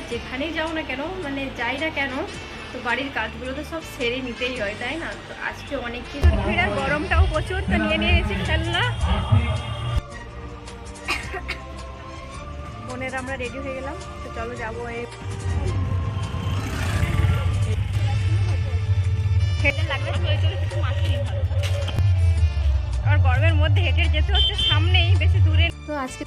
যেখানেই যাও না কেন, মানে যাই না কেন, তো বাড়ির কাজগুলো তো সব সেরে নিতেই হয়, তাই না? তো আজকে অনেক কিছু ভিড়, গরমটাও প্রচুর, তো নিয়ে নিয়েছি খেলনা। বোনের আমরা রেডি হয়ে গেলাম, তো চলো যাবো। আর গরমের মধ্যে হেঁটে যেতে হচ্ছে, সামনেই বেশি দূরে তো আজকে।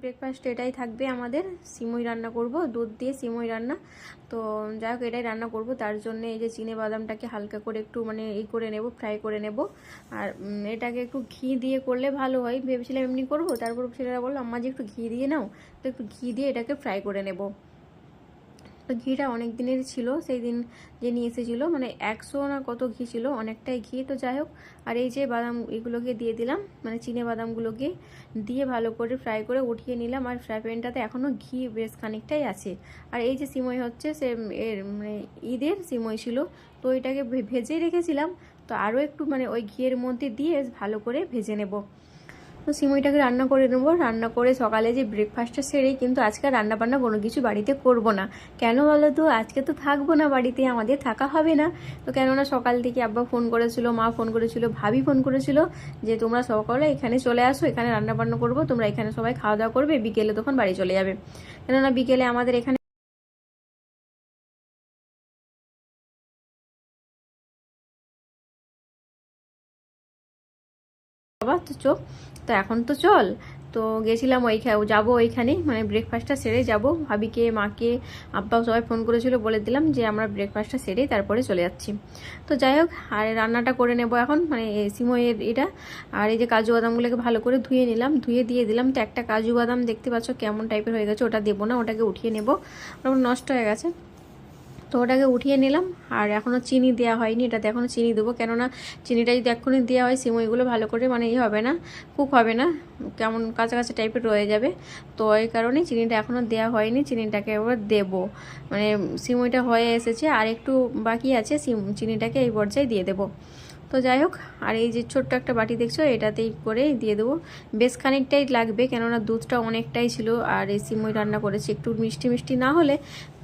ব্রেকফাস্ট এটাই থাকবে আমাদের, সিমই রান্না করব, দুধ দিয়ে সিমই রান্না। তো যাই হোক, এটাই রান্না করব। তার জন্য এই যে চিনে বাদামটাকে হালকা করে একটু মানে করে নেব, ফ্রাই করে নেব। আর এটাকে একটু ঘি দিয়ে করলে ভালো হয়, ভেবেছিলাম এমনি করব, তারপর ছেলেরা বললো আম্মা যে একটু ঘি দিয়ে নাও, তো একটু ঘি দিয়ে এটাকে ফ্রাই করে নেব। তো ঘিটা অনেক দিনের ছিল, সেই দিন যে নিয়ে এসেছিলো, মানে 100 না কত ঘি ছিল, অনেকটাই ঘি। তো যাই হোক, আর এই যে বাদাম এগুলোকে দিয়ে দিলাম, মানে চিনে বাদামগুলোকে দিয়ে ভালো করে ফ্রাই করে উঠিয়ে নিলাম। আর ফ্রাই প্যানটাতে এখনও ঘি বেশ খানিকটাই আছে। আর এই যে সিমই হচ্ছে, সে এর মানে ঈদের সিমই ছিল, তো এটাকে ভেজে রেখেছিলাম। তো আরও একটু মানে ওই ঘিয়ের মধ্যে দিয়ে ভালো করে ভেজে নেব। তো সিমইটাকে রান্না করে নেবো। রান্না করে সকালে যে ব্রেকফাস্টটা সেরেই কিন্তু আজকে রান্না বান্না কোনো কিছু বাড়িতে করব না। কেন বলো তো, আজকে তো থাকবো না বাড়িতে, আমাদের থাকা হবে না। তো কেননা সকাল থেকে আব্বা ফোন করেছিল, মা ফোন করেছিল, ভাবি ফোন করেছিল যে তোমরা সকালে এখানে চলে আসো, এখানে রান্না বান্না করবো, তোমরা এখানে সবাই খাওয়া দাওয়া করবে, বিকেলে তখন বাড়ি চলে যাবে। কেননা বিকেলে আমাদের এখানে বাবা তো চোখ, তো এখন তো চল। তো গেছিলাম যাবো ওইখানেই, মানে ব্রেকফাস্টটা সেরে যাব। ভাবিকে, মাকে, আব্বাও সবাই ফোন করেছিল, বলে দিলাম যে আমরা ব্রেকফাস্টটা সেরে তারপরে চলে যাচ্ছি। তো যাই হোক, আর রান্নাটা করে নেব এখন, মানে সিমইয়ের এটা। আর এই যে কাজু বাদামগুলোকে ভালো করে ধুয়ে নিলাম, ধুয়ে দিয়ে দিলাম। তো একটা কাজু বাদাম দেখতে পাচ্ছ কেমন টাইপের হয়ে গেছে, ওটা দেবো না, ওটাকে উঠিয়ে নেব, ওটা নষ্ট হয়ে গেছে। তো ওটাকে উঠিয়ে নিলাম। আর এখনও চিনি দেওয়া হয়নি, এটাতে এখনও চিনি দেবো, কেননা চিনিটা যদি এক্ষুনি দেওয়া হয় সিমইগুলো ভালো করে মানে হবে না, কুক হবে না, কেমন কাঁচা কাঁচা টাইপের রয়ে যাবে। তো এই কারণে চিনিটা এখনও দেওয়া হয়নি, চিনিটাকে এবার দেবো। মানে সিমইটা হয়ে এসেছে, আর একটু বাকি আছে, চিনিটাকে এই পর্যায়ে দিয়ে দেবো। তো যাই হোক, আর এই যে ছোট্ট একটা বাটি দেখছো, এটাতেই করে দিয়ে দেবো। বেশ খানিকটাই লাগবে, কেননা দুধটা অনেকটাই ছিল, আর এই সিমই রান্না করেছি, একটু মিষ্টি মিষ্টি না হলে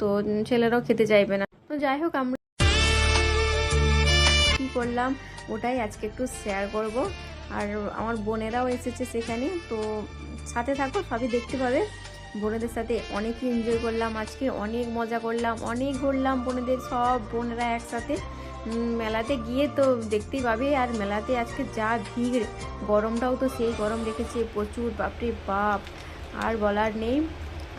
তো ছেলেরাও খেতে চাইবে না। তো যাই হোক, আমরা কী করলাম ওটাই আজকে একটু শেয়ার করব। আর আমার বোনেরাও এসেছে সেখানে, তো সাথে থাকো, সবই দেখতে পাবে। বোনেদের সাথে অনেক এনজয় করলাম আজকে, অনেক মজা করলাম, অনেক ঘুরলাম বোনেদের, সব বোনেরা একসাথে। মেলাতে গিয়ে তো দেখতেই পাবে। আর মেলাতে আজকে যা ভিড়, গরমটাও তো সেই গরম রেখেছে প্রচুর, বাপরে বাপ, আর বলার নেই।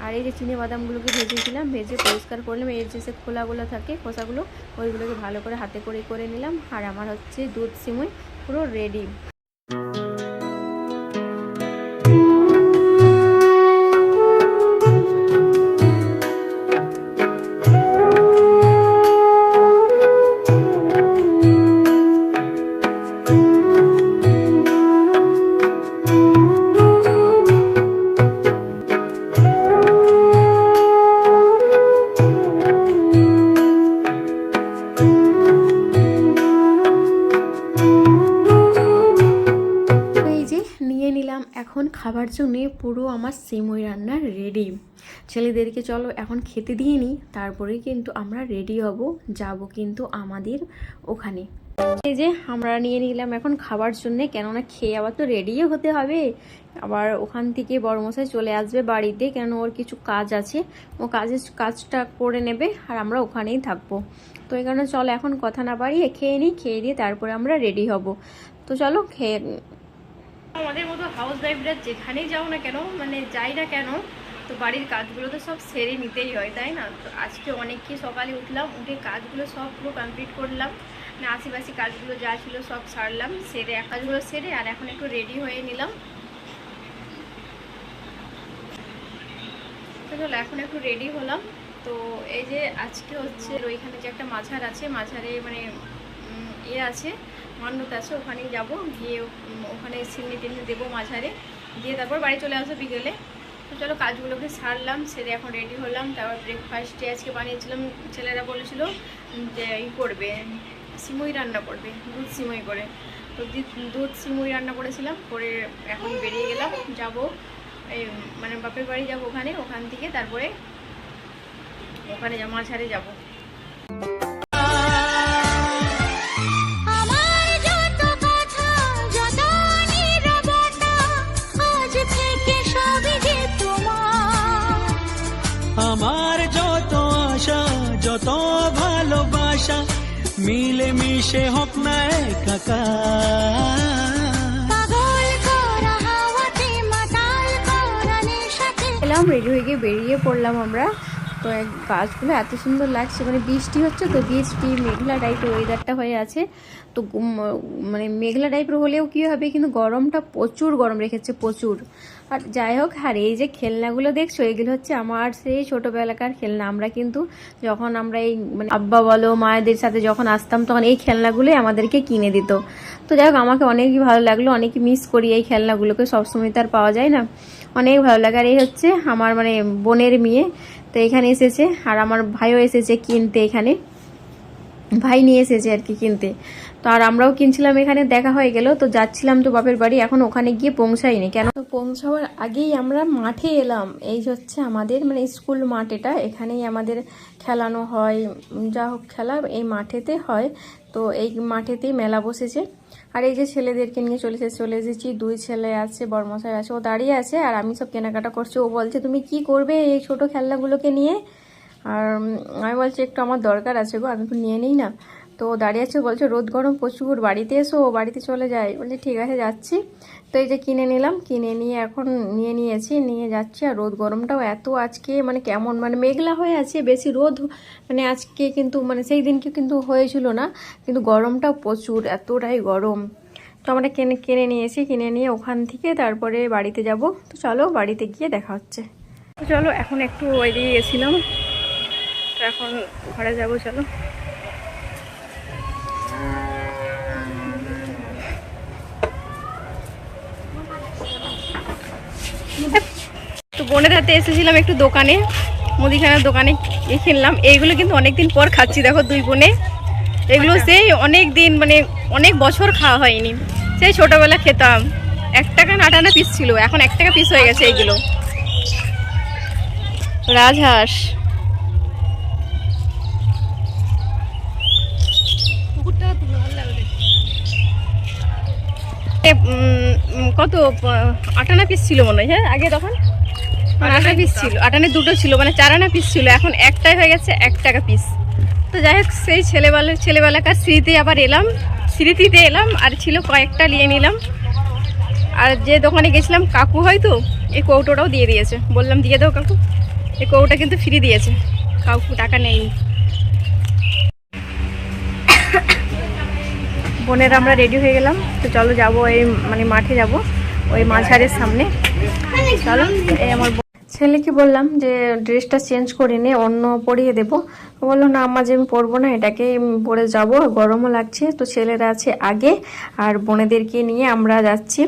আর এই যে চিনে বাদামগুলোকে ভেজেছিলাম, ভেজে পরিষ্কার করলাম, এর যে খোলাগুলো থাকে, খোসাগুলো, ওইগুলোকে ভালো করে হাতে করে নিলাম। আর আমার হচ্ছে দুধ সিমই পুরো রেডি। এখন খাবার জন্যে পুরো আমার সিমই রান্না রেডি। ছেলেদেরকে চলো এখন খেতে দিয়ে নিই, তারপরেই কিন্তু আমরা রেডি হব, যাব কিন্তু আমাদের ওখানে। এই যে আমরা নিয়ে নিলাম এখন খাবার জন্যে, কেননা খেয়ে আবার তো রেডিও হতে হবে। আবার ওখান থেকে বড়মশাই চলে আসবে বাড়িতে, কেন ওর কিছু কাজ আছে, ও কাজটা করে নেবে, আর আমরা ওখানেই থাকবো। তো এই কারণে চলো এখন কথা না বাড়িয়ে খেয়ে নিই, খেয়ে দিয়ে তারপরে আমরা রেডি হব। তো চলো খেয়ে। আমাদের মতো হাউস ওয়াইফরা যেখানেই যাও না কেন, মানে যাই না কেন, তো বাড়ির কাজগুলো তো সব সেরে নিতেই হয়, তাই না? তো আজকে অনেককে সকালে উঠলাম, উঠে কাজগুলো সব পুরো কমপ্লিট করলাম, মানে আশেপাশে কাজগুলো যা ছিল সব সারলাম, সেরে কাজগুলো সেরে আর এখন একটু রেডি হয়ে নিলাম। তো চলো এখন একটু রেডি হলাম। তো এই যে আজকে হচ্ছে ওইখানে যে একটা মাঝার আছে, মাঝারে মানে আছে, মান্যত আছে, ওখানেই যাব, গিয়ে ওখানে সিমনি টিমনি দেবো মাঝারে, দিয়ে তারপর বাড়ি চলে আসবো বিকেলে। তো চলো কাজগুলোকে সারলাম, সেরে এখন রেডি হলাম। তারপর ব্রেকফাস্টে আজকে বানিয়েছিলাম, ছেলেরা বলেছিল যে করবে সিমুই রান্না করবে, দুধ সিমুই করে। তো দুধ সিমুই রান্না করেছিলাম, করে এখন বেরিয়ে গেলাম, যাব এই মানে বাপের বাড়ি যাব, ওখান থেকে তারপরে ওখানে মাঝারে যাব। আমার যত আশা যত ভালোবাসা মিলে মিশে হোক না এলাম, রেডি হয়ে গিয়ে বেরিয়ে পড়লাম আমরা। তো গাছগুলো এত সুন্দর লাগছে, মানে বৃষ্টি হচ্ছে তো, বৃষ্টি মেঘলা টাইপের ওয়েদারটা হয়ে আছে। তো মানে মেঘলা টাইপের হলেও কী হবে, কিন্তু গরমটা প্রচুর গরম রেখেছে, প্রচুর। আর যাই হোক, আর এই যে খেলনাগুলো দেখছো, এগুলো হচ্ছে আমার সেই ছোটোবেলাকার খেলনা। আমরা কিন্তু যখন আমরা এই মানে আব্বা বলো মায়েদের সাথে যখন আসতাম, তখন এই খেলনাগুলোই আমাদেরকে কিনে দিত। তো যাই হোক, আমাকে অনেকই ভালো লাগলো, অনেকই মিস করি এই খেলনাগুলোকে, সবসময় তো আর পাওয়া যায় না, অনেক ভালো লাগে। আর এই হচ্ছে আমার মানে বোনের মেয়ে, তো এখানে এসেছে, আর আমার ভাইও এসেছে কিনতে, এখানে ভাই নিয়ে এসেছে আর কি কিনতে। তো আর আমরাও কিনছিলাম, এখানে দেখা হয়ে গেল। তো যাচ্ছিলাম তো বাপের বাড়ি, এখন ওখানে গিয়ে পৌঁছাইনি, কেন তো পৌঁছাবার আগেই আমরা মাঠে এলাম। এই হচ্ছে আমাদের মানে স্কুল মাঠ, এটা এখানেই আমাদের খেলানো হয়, যা হোক খেলা এই মাঠেতে হয়। তো এই মাঠেতেই মেলা বসেছে। আর এই যে ছেলেদেরকে নিয়ে চলে এসেছি, দুই ছেলে আছে, বড়মশাই আছে, ও দাঁড়িয়ে আছে, আর আমি সব কেনাকাটা করছি। ও বলছে তুমি কি করবে এই ছোট খেলনাগুলোকে নিয়ে? আর আমি বলছি একটু আমার দরকার আছে গো, আমি একটু নিয়ে নিই না। তো দাঁড়িয়ে আছে, বলছে রোদ গরম প্রচুর, বাড়িতে এসো, বাড়িতে চলে যাই। বলছি ঠিক আছে যাচ্ছি। তো এই যে কিনে নিলাম, কিনে নিয়ে এখন নিয়ে যাচ্ছি। আর রোদ গরমটাও এত আজকে মানে কেমন, মানে মেঘলা হয়ে আছে, বেশি রোদ মানে আজকে কিন্তু মানে সেই দিনকে কিন্তু হয়েছিল না, কিন্তু গরমটাও প্রচুর, এতটাই গরম। তো আমরা কিনে নিয়েছি, কিনে নিয়ে ওখান থেকে তারপরে বাড়িতে যাব। তো চলো বাড়িতে গিয়ে দেখা হচ্ছে। তো চলো, এখন একটু ওইদিকে গেছিলাম, তো এখন ঘরে যাব, চলো। তো বোনের হাতে এসেছিলাম একটু দোকানে, মুদিখানার দোকানে কিনলাম। এইগুলো কিন্তু অনেকদিন পর খাচ্ছি, দেখো দুই বোনে। এগুলো সেই অনেক দিন মানে অনেক বছর খাওয়া হয়নি, সেই ছোটবেলা খেতাম। 1 টাকা 8 আনা পিস ছিল, এখন 1 টাকা পিস হয়ে গেছে এইগুলো। রাজহাঁস, কত 8 আনা পিস ছিল মনে হয়, হ্যাঁ আগে তখন 8 আনা পিস ছিল, 8 আনা দুটো ছিল, মানে 4 আনা পিস ছিল, এখন একটাই হয়ে গেছে 1 টাকা পিস। তো যাই হোক, সেই ছেলেবেলাকার স্মৃতিতে এলাম, আর ছিল কয়েকটা নিয়ে নিলাম। আর যে দোকানে গেছিলাম কাকু হয়তো এই কৌটোটাও দিয়ে দিয়েছে, বললাম দিয়ে দাও কাকু, এই কৌটা কিন্তু ফ্রি দিয়েছে, কাকু টাকা নেয়নি। বোনেরা আমরা রেডি হয়ে গেলাম, তো চলো যাবো এই মানে মাঠে যাব, ওই মাঝারের সামনে। চলো, এই আমার ছেলেকে বললাম যে ড্রেসটা চেঞ্জ করে নে, অন্য পরিয়ে দেবো। বললো না আম্মা, যে আমি পরবো না, এটাকে পরে যাব, গরমও লাগছে। তো ছেলেরা আছে আগে, আর বোনেদেরকে নিয়ে আমরা যাচ্ছি।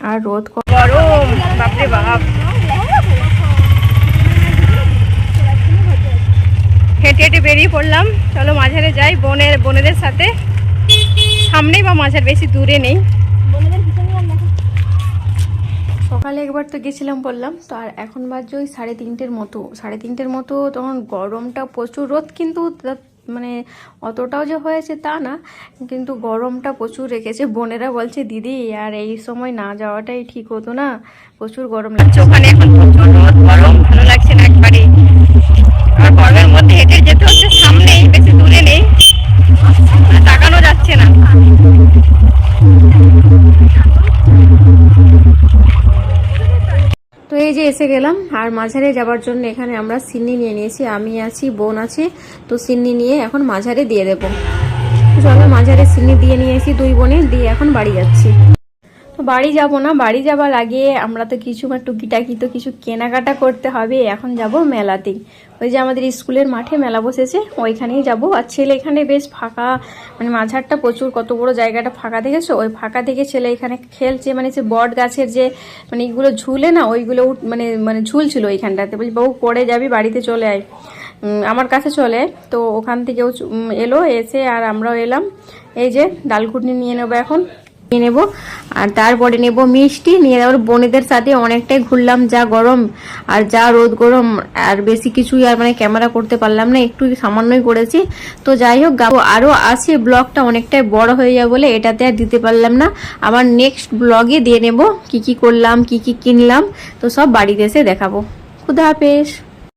আর রোদ গরম, বাপরে বাপ। হেঁটে হেঁটে বেরিয়ে পড়লাম, চলো মাঝারে যাই বোনেদের সাথে। সামনেই বা মাঝার, বেশি দূরে নেই। সকালে একবার তো গেছিলাম বললাম, তো আর এখন বাজে ওই 3:30 মতো। তখন গরমটা প্রচুর, রোদ কিন্তু মানে অতটাও যে হয়েছে তা না, কিন্তু গরমটা প্রচুর রেখেছে। বোনেরা বলছে দিদি আর এই সময় না যাওয়াটাই ঠিক হতো না, প্রচুর গরম লাগছে ওখানে, এখন প্রচুর রোদ, গরম ভালো লাগছে না একবারে। আর গরমের মধ্যে হেঁটে যেতে হচ্ছে, সামনেই, বেশি দূরে নেই, তাকানো যাচ্ছে না। তো এই যে এসে গেলাম, আর মাঝারে যাবার জন্য এখানে আমরা সিন্নি নিয়ে নিয়েছি, আমি আছি, বোন আছে। তো সিন্নি নিয়ে এখন মাঝারে দিয়ে দেবো। চলো মাঝারে সিন্নি দিয়ে নিয়েছি, দুই বোনে দিয়ে এখন বাড়ি যাচ্ছি। তো বাড়ি যাব না, বাড়ি যাবার আগে আমরা তো কিছু টুকিটাকি তো কিছু কেনাকাটা করতে হবে। এখন যাব মেলাতেই, ওই যে আমাদের স্কুলের মাঠে মেলা বসেছে ওইখানেই যাব। আর ছেলে এখানে বেশ ফাঁকা, মানে মাঝারটা প্রচুর, কত বড় জায়গাটা ফাঁকা দেখেছো, ওই ফাঁকা থেকে ছেলে এখানে খেলছে, মানে সে বট গাছের যে মানে এইগুলো ঝুলে না, ওইগুলো মানে মানে ঝুলছিল এইখানটাতে। বলছি বাবু পড়ে যাবি, বাড়িতে চলে আয়, আমার কাছে চলে আয়। তো ওখান থেকেও এলো, এসে আর আমরাও এলাম। এই যে ডাল ঘুটনি নিয়ে নেবো এখন, নিয়ে নেবো। আর তারপরে নেব মিষ্টি, নিয়ে যাবো। বোনেদের সাথে অনেকটাই ঘুরলাম, যা গরম আর যা রোদ গরম, আর বেশি কিছুই আর মানে ক্যামেরা করতে পারলাম না, একটু সামান্যই করেছি। তো যাই হোক, আরও আছে, ব্লগটা অনেকটাই বড় হয়ে যাবে বলে এটাতে আর দিতে পারলাম না। আবার নেক্সট ব্লগে দিয়ে নেব কি কি করলাম, কি কি কিনলাম, তো সব বাড়িতে এসে দেখাবো। খুদা হাফেজ।